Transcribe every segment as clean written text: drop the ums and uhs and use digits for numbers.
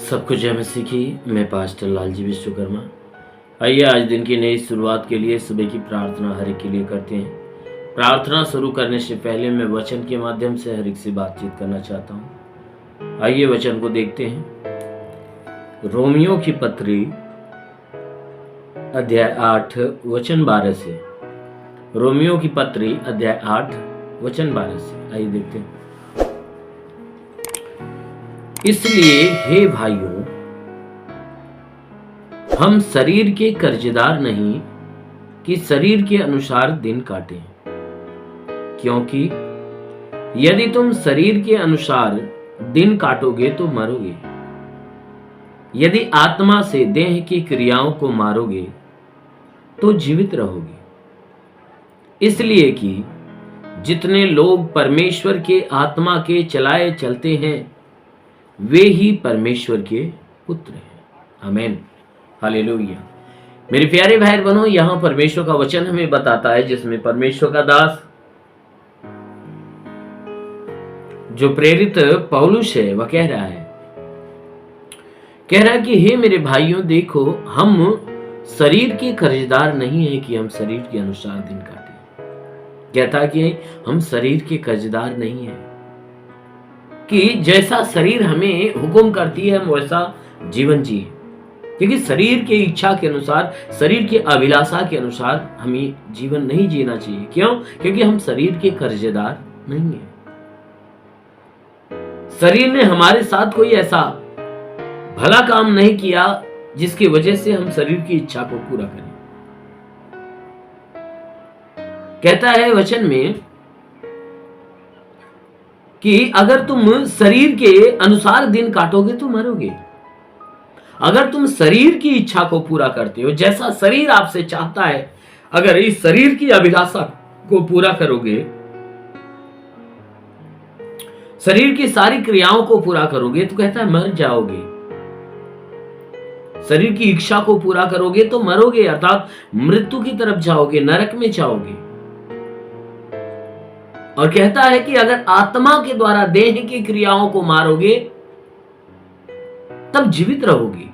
सबको जय मसीह की। मैं पास्टर लालजी विश्वकर्मा। आइए आज दिन की नई शुरुआत के लिए सुबह की प्रार्थना हर एक के लिए करते हैं। प्रार्थना शुरू करने से पहले मैं वचन के माध्यम से हर एक से बातचीत करना चाहता हूँ। आइए वचन को देखते हैं। रोमियो की पत्री अध्याय 8 वचन 12 से। रोमियो की पत्री अध्याय 8 वचन 12 से। आइए देखते हैं। इसलिए हे भाइयों, हम शरीर के कर्जदार नहीं कि शरीर के अनुसार दिन काटें, क्योंकि यदि तुम शरीर के अनुसार दिन काटोगे तो मरोगे। यदि आत्मा से देह की क्रियाओं को मारोगे तो जीवित रहोगे। इसलिए कि जितने लोग परमेश्वर के आत्मा के चलाए चलते हैं वे ही परमेश्वर के पुत्र हैं। आमीन, हालेलुया। मेरे प्यारे भाई बहनों, यहां परमेश्वर का वचन हमें बताता है, जिसमें परमेश्वर का दास जो प्रेरित पौलुस है वह कह रहा है कि हे मेरे भाइयों, देखो हम शरीर के कर्जदार नहीं है कि हम शरीर के अनुसार दिन काटें। कहता है कि हम शरीर के कर्जदार नहीं है कि जैसा शरीर हमें हुक्म करती है हम वैसा जीवन जिए, क्योंकि शरीर के इच्छा के अनुसार, शरीर की अभिलाषा के अनुसार हमें जीवन नहीं जीना चाहिए। क्यों? क्योंकि हम शरीर के कर्जदार नहीं है। शरीर ने हमारे साथ कोई ऐसा भला काम नहीं किया जिसकी वजह से हम शरीर की इच्छा को पूरा करें। कहता है वचन में कि अगर तुम शरीर के अनुसार दिन काटोगे तो मरोगे। अगर तुम शरीर की इच्छा को पूरा करते हो, जैसा शरीर आपसे चाहता है, अगर इस शरीर की अभिलाषा को पूरा करोगे, शरीर की सारी क्रियाओं को पूरा करोगे, तो कहता है मर जाओगे। शरीर की इच्छा को पूरा करोगे तो मरोगे, अर्थात मृत्यु की तरफ जाओगे, नरक में जाओगे। और कहता है कि अगर आत्मा के द्वारा देह की क्रियाओं को मारोगे तब जीवित रहोगे।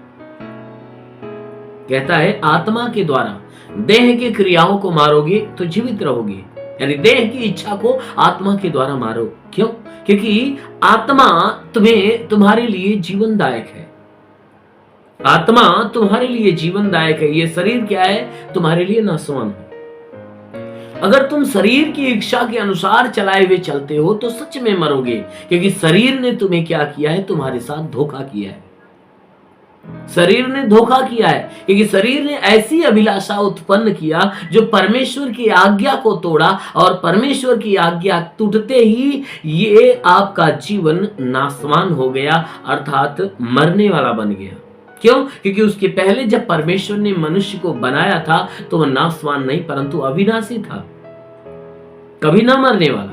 कहता है आत्मा के द्वारा देह की क्रियाओं को मारोगे तो जीवित रहोगे, यानी देह की इच्छा को आत्मा के द्वारा मारो। क्यों? क्योंकि आत्मा तुम्हारे लिए जीवनदायक है। आत्मा तुम्हारे लिए जीवनदायक है। ये शरीर क्या है? तुम्हारे लिए नाशवान है। अगर तुम शरीर की इच्छा के अनुसार चलाए हुए चलते हो तो सच में मरोगे, क्योंकि शरीर ने तुम्हें क्या किया है? तुम्हारे साथ धोखा किया है। शरीर ने धोखा किया है, क्योंकि शरीर ने ऐसी अभिलाषा उत्पन्न किया जो परमेश्वर की आज्ञा को तोड़ा, और परमेश्वर की आज्ञा टूटते ही ये आपका जीवन नाशवान हो गया, अर्थात मरने वाला बन गया। क्यों? क्योंकि उसके पहले जब परमेश्वर ने मनुष्य को बनाया था तो वह नाशवान नहीं परंतु अविनाशी था, कभी ना मरने वाला।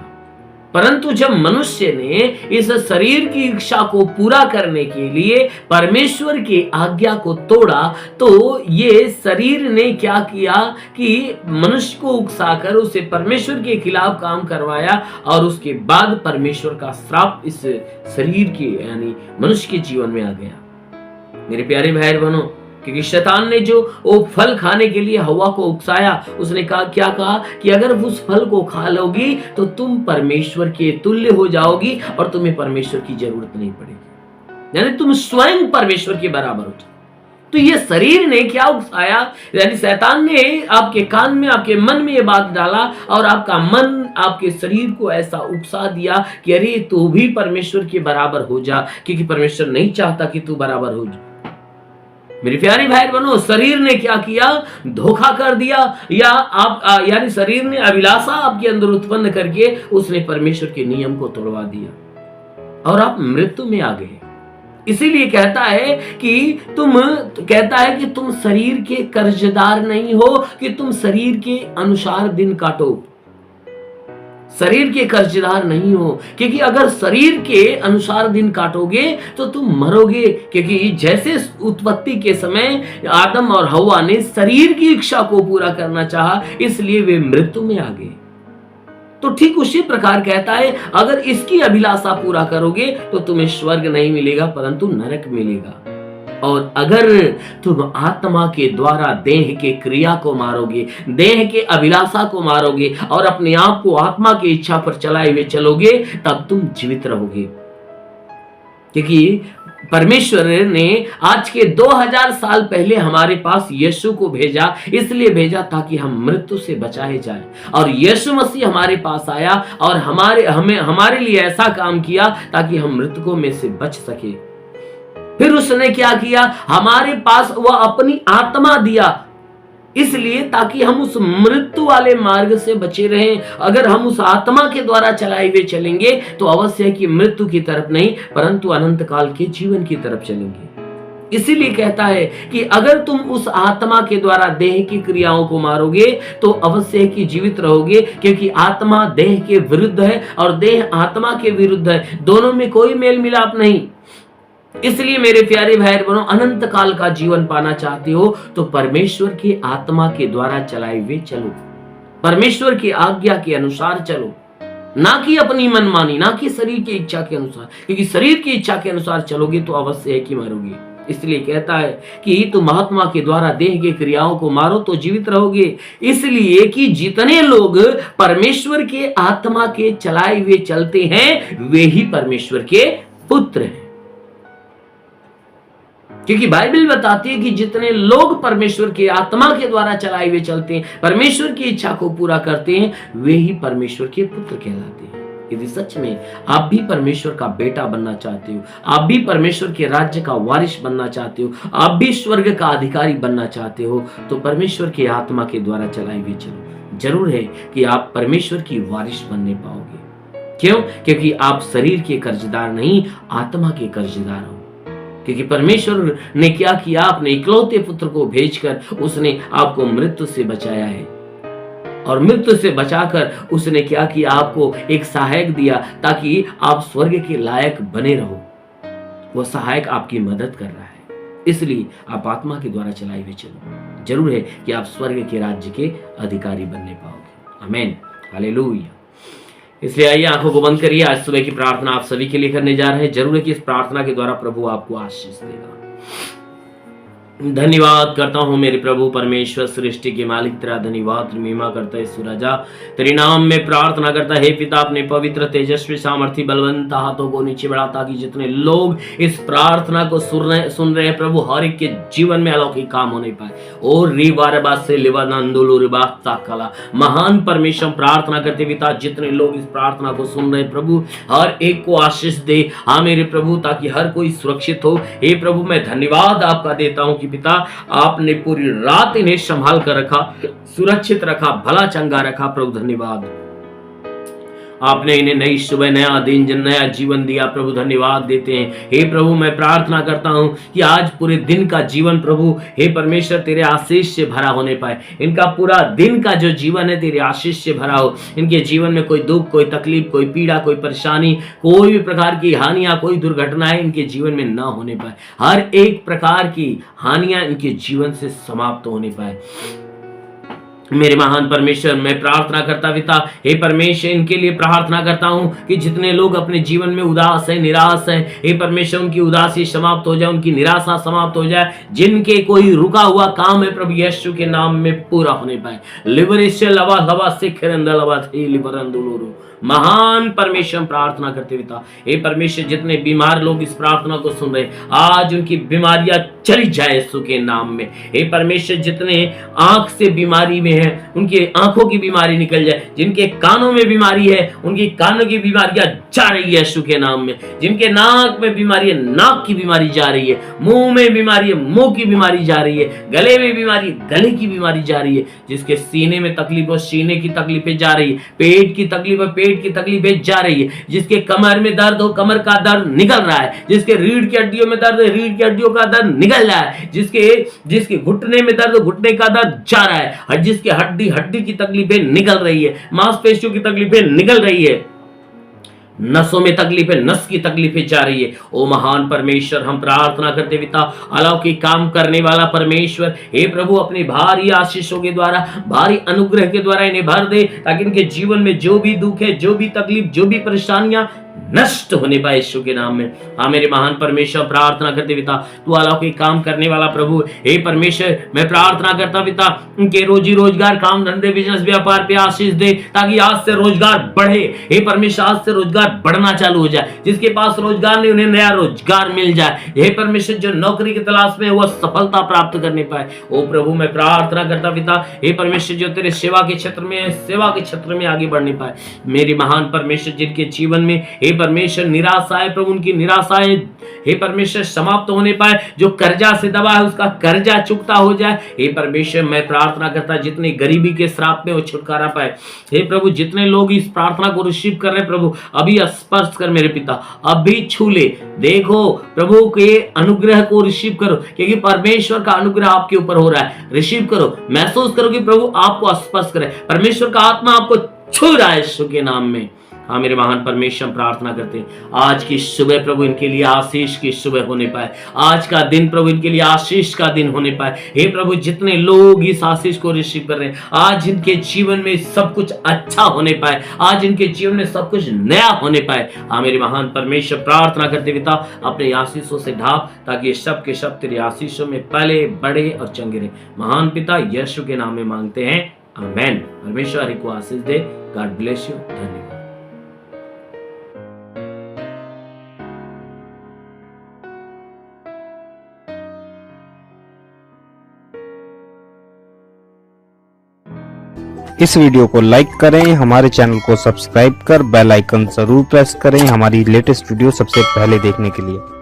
परंतु जब मनुष्य ने इस शरीर की इच्छा को पूरा करने के लिए परमेश्वर की आज्ञा को तोड़ा, तो ये शरीर ने क्या किया कि मनुष्य को उकसाकर उसे परमेश्वर के खिलाफ काम करवाया, और उसके बाद परमेश्वर का श्राप इस शरीर के यानी मनुष्य के जीवन में आ गया। मेरे प्यारे भाई बहनों, क्योंकि शैतान ने जो वो फल खाने के लिए हवा को उकसाया, उसने क्या कहा कि अगर उस फल को खा लोगी तो तुम परमेश्वर के तुल्य हो जाओगी और तुम्हें परमेश्वर की जरूरत नहीं पड़ेगी, यानी तुम स्वयं परमेश्वर के बराबर हो जाओ। तो ये शरीर ने क्या उकसाया, यानी शैतान ने आपके कान में, आपके मन में ये बात डाला, और आपका मन आपके शरीर को ऐसा उकसा दिया कि अरे तू भी परमेश्वर के बराबर हो जा, क्योंकि परमेश्वर नहीं चाहता कि तू बराबर हो जा। मेरे प्यारे भाई बहनों, शरीर ने क्या किया? धोखा कर दिया, या आप यानी शरीर ने अभिलाषा आपके अंदर उत्पन्न करके उसने परमेश्वर के नियम को तोड़वा दिया और आप मृत्यु में आ गए। इसीलिए कहता है कि तुम शरीर के कर्जदार नहीं हो कि तुम शरीर के अनुसार दिन काटो। शरीर के कर्जदार नहीं हो, क्योंकि अगर शरीर के अनुसार दिन काटोगे तो तुम मरोगे। क्योंकि जैसे उत्पत्ति के समय आदम और हव्वा ने शरीर की इच्छा को पूरा करना चाहा, इसलिए वे मृत्यु में आ गए। तो ठीक उसी प्रकार कहता है, अगर इसकी अभिलाषा पूरा करोगे तो तुम्हें स्वर्ग नहीं मिलेगा परंतु नरक मिलेगा। और अगर तुम आत्मा के द्वारा देह के क्रिया को मारोगे, देह के अभिलाषा को मारोगे और अपने आप को आत्मा की इच्छा पर चलाए हुए चलोगे, तब तुम जीवित रहोगे। क्योंकि परमेश्वर ने आज के 2000 साल पहले हमारे पास यीशु को भेजा, इसलिए भेजा ताकि हम मृत्यु से बचाए जाएं। और यीशु मसीह हमारे पास आया और हमारे लिए ऐसा काम किया ताकि हम मृतकों में से बच सके। फिर उसने क्या किया, हमारे पास वह अपनी आत्मा दिया, इसलिए ताकि हम उस मृत्यु वाले मार्ग से बचे रहें। अगर हम उस आत्मा के द्वारा चलाए हुए चलेंगे तो अवश्य है कि मृत्यु की तरफ नहीं परंतु अनंत काल के जीवन की तरफ चलेंगे। इसीलिए कहता है कि अगर तुम उस आत्मा के द्वारा देह की क्रियाओं को मारोगे तो अवश्य है कि जीवित रहोगे, क्योंकि आत्मा देह के विरुद्ध है और देह आत्मा के विरुद्ध है, दोनों में कोई मेल मिलाप नहीं। इसलिए मेरे प्यारे भाई बहनों, अनंत काल का जीवन पाना चाहते हो तो परमेश्वर की आत्मा के द्वारा चलाए हुए चलो, परमेश्वर की आज्ञा के अनुसार चलो, ना कि अपनी मनमानी, ना कि शरीर की इच्छा के अनुसार, क्योंकि शरीर की इच्छा के अनुसार चलोगे तो अवश्य है कि मरोगे। इसलिए कहता है कि तुम आत्मा के द्वारा देह की क्रियाओं को मारो तो जीवित रहोगे। इसलिए कि जितने लोग परमेश्वर के आत्मा के चलाए हुए चलते हैं वे ही परमेश्वर के पुत्र हैं। क्योंकि बाइबल बताती है कि जितने लोग परमेश्वर के आत्मा के द्वारा चलाए हुए चलते हैं, परमेश्वर की इच्छा को पूरा करते हैं, वे ही परमेश्वर के पुत्र कहलाते हैं। यदि सच में आप भी परमेश्वर का बेटा बनना चाहते हो, आप भी परमेश्वर के राज्य का वारिस बनना चाहते हो, आप भी स्वर्ग का अधिकारी बनना चाहते हो, तो परमेश्वर के आत्मा के द्वारा चलाए हुए चलो। जरूर है कि आप परमेश्वर की वारिस बनने पाओगे। क्यों? क्योंकि आप शरीर के कर्जदार नहीं, आत्मा के कर्जदार हो। क्योंकि परमेश्वर ने क्या किया, अपने इकलौते पुत्र को भेजकर उसने आपको मृत्यु से बचाया है। और मृत्यु से बचाकर उसने क्या किया, आपको एक सहायक दिया ताकि आप स्वर्ग के लायक बने रहो। वो सहायक आपकी मदद कर रहा है, इसलिए आप आत्मा के द्वारा चलाए हुए चलो। जरूर है कि आप स्वर्ग के राज्य के अधिकारी बनने पाओगे। आमीन, हालेलुया। इसलिए आइए आंखों को बंद करिए। आज सुबह की प्रार्थना आप सभी के लिए करने जा रहे हैं। जरूर है कि इस प्रार्थना के द्वारा प्रभु आपको आशीष देगा। धन्यवाद करता हूँ मेरे प्रभु परमेश्वर, सृष्टि के मालिक, तेरा धन्यवाद महिमा करता है सुराजा। तेरे नाम में प्रार्थना करता है पिता, अपने पवित्र तेजस्वी सामर्थी बलवंत हाथों को नीचे बढ़ा ताकि जितने लोग इस प्रार्थना को सुन रहे हैं प्रभु, हर एक के जीवन में अलौकिक काम होने पाए। और महान परमेश्वर प्रार्थना करते पिता, जितने लोग इस प्रार्थना को सुन रहे प्रभु, हर एक को आशीष दे। हाँ मेरे प्रभु, ताकि हर कोई सुरक्षित हो। हे प्रभु, मैं धन्यवाद आपका देता हूँ कि पिता आपने पूरी रात इन्हें संभाल कर रखा, सुरक्षित रखा, भला चंगा रखा। प्रभु धन्यवाद, आपने इन्हें नई सुबह, नया दिन, नया जीवन दिया। प्रभु धन्यवाद देते हैं। हे प्रभु, मैं प्रार्थना करता हूं कि आज पूरे दिन का जीवन प्रभु हे परमेश्वर तेरे आशीष से भरा होने पाए। इनका पूरा दिन का जो जीवन है तेरे आशीष से भरा हो। इनके जीवन में कोई दुख, कोई तकलीफ, कोई पीड़ा, कोई परेशानी, कोई भी प्रकार की हानियां, कोई दुर्घटनाएं इनके जीवन में ना होने पाए। हर एक प्रकार की हानियां इनके जीवन से समाप्त होने पाए। मेरे महान परमेश्वर, मैं प्रार्थना करता पिता, हे परमेश्वर, इनके लिए प्रार्थना करता हूं कि जितने लोग अपने जीवन में उदास हैं, निराश हैं, हे परमेश्वर उनकी उदासी समाप्त हो जाए, उनकी निराशा समाप्त हो जाए। जिनके कोई रुका हुआ काम है प्रभु यीशु के नाम में पूरा होने पाए। लिबरेशन लवा लवा से खरंदा लवा थे लिबरंदुलुरु। महान परमेश्वर प्रार्थना करते पिता, हे परमेश्वर, जितने बीमार लोग इस प्रार्थना को सुन रहे, आज उनकी बीमारियां चली जाए यीशु के नाम में। हे परमेश्वर, जितने आंख से बीमारी में है उनकी आंखों की बीमारी निकल जाए। जिनके कानों में बीमारी है उनकी कानों की बीमारियां जा रही है यीशु के नाम में। जिनके नाक में बीमारी है, नाक की बीमारी जा रही है। मुंह में बीमारी है, मुंह की बीमारी जा रही है। गले में बीमारी, गले की बीमारी जा रही है। जिसके सीने में तकलीफ हो, सीने की तकलीफें जा रही है। पेट की तकलीफ है, पेट की तकलीफें जा रही है। जिसके कमर में दर्द हो, कमर का दर्द निकल रहा है। जिसके रीढ़ की हड्डियों में दर्द है, रीढ़ की हड्डियों का दर्द निकल रहा है। जिसके घुटने में दर्द, घुटने का दर्द जा रहा है। और जिसके हड्डी की तकलीफें निकल रही है, मांसपेशियों की तकलीफें निकल रही है। नसों में तकलीफें, नस की तकलीफें जा रही है। ओ महान परमेश्वर, हम प्रार्थना करते पिता, अलौकिक काम करने वाला परमेश्वर, हे प्रभु अपनी भारी आशीषों के द्वारा, भारी अनुग्रह के द्वारा इन्हें भर दे, ताकि इनके जीवन में जो भी दुख है, जो भी तकलीफ, जो भी परेशानियां नष्ट होने पाए यीशु के नाम में। हाँ मेरे महान परमेश्वर, प्रार्थना करते पिता, तू अलौकिक काम करने वाला प्रभु, हे परमेश्वर, मैं प्रार्थना करता पिता, उनके रोजी रोजगार, काम धंधे, बिजनेस, व्यापार पे आशीष दे, ताकि आज से रोजगार बढ़े। हे परमेश्वर, आज से रोजगार बढ़ना चालू हो जाए। जिसके पास रोजगार नहीं, उन्हें नया रोजगार मिल जाए। हे परमेश्वर, जो नौकरी की तलाश में वह सफलता प्राप्त करने पाए। ओ प्रभु, मैं प्रार्थना करता पिता, हे परमेश्वर, जो तेरे सेवा के क्षेत्र में आगे बढ़ने पाए। मेरी महान परमेश्वर, जिनके जीवन में हे परमेश्वर निराशाएं, प्रभु उनकी निराशाएं हे परमेश्वर समाप्त होने पाए। जो कर्जा से दबा है उसका कर्जा चुकता हो जाए। हे परमेश्वर, मैं प्रार्थना करता, जितने गरीबी के श्राप में वो छुटकारा पाए। हे प्रभु, जितने लोग इस प्रार्थना को रिसीव कर रहे प्रभु, अभी स्पर्श कर मेरे पिता, अभी छू ले। देखो प्रभु के अनुग्रह को रिसीव करो, क्योंकि परमेश्वर का अनुग्रह आपके ऊपर हो रहा है। रिसीव करो, महसूस करो कि प्रभु आपको स्पर्श करे, परमेश्वर का आत्मा आपको छू रहा है यीशु के नाम में। हाँ मेरे महान परमेश्वर, प्रार्थना करते हैं आज की सुबह प्रभु इनके लिए आशीष की सुबह होने पाए। आज का दिन प्रभु इनके लिए आशीष का दिन होने पाए। हे प्रभु, जितने लोग इस आशीष को रिसीव कर रहे हैं, आज इनके जीवन में सब कुछ अच्छा होने पाए, आज इनके जीवन में सब कुछ नया होने पाए। हाँ मेरे महान परमेश्वर, प्रार्थना करते पिता, अपने आशीषों से ढाप, ताकि सब के सब तेरे आशीषों में पले, बड़े और चंगे रहे। महान पिता यीशु के नाम में मांगते हैं, आमेन। परमेश्वर हरि को आशीष दे। God bless you. धन्यवाद। इस वीडियो को लाइक करें, हमारे चैनल को सब्सक्राइब कर बेल आइकन जरूर प्रेस करें हमारी लेटेस्ट वीडियो सबसे पहले देखने के लिए।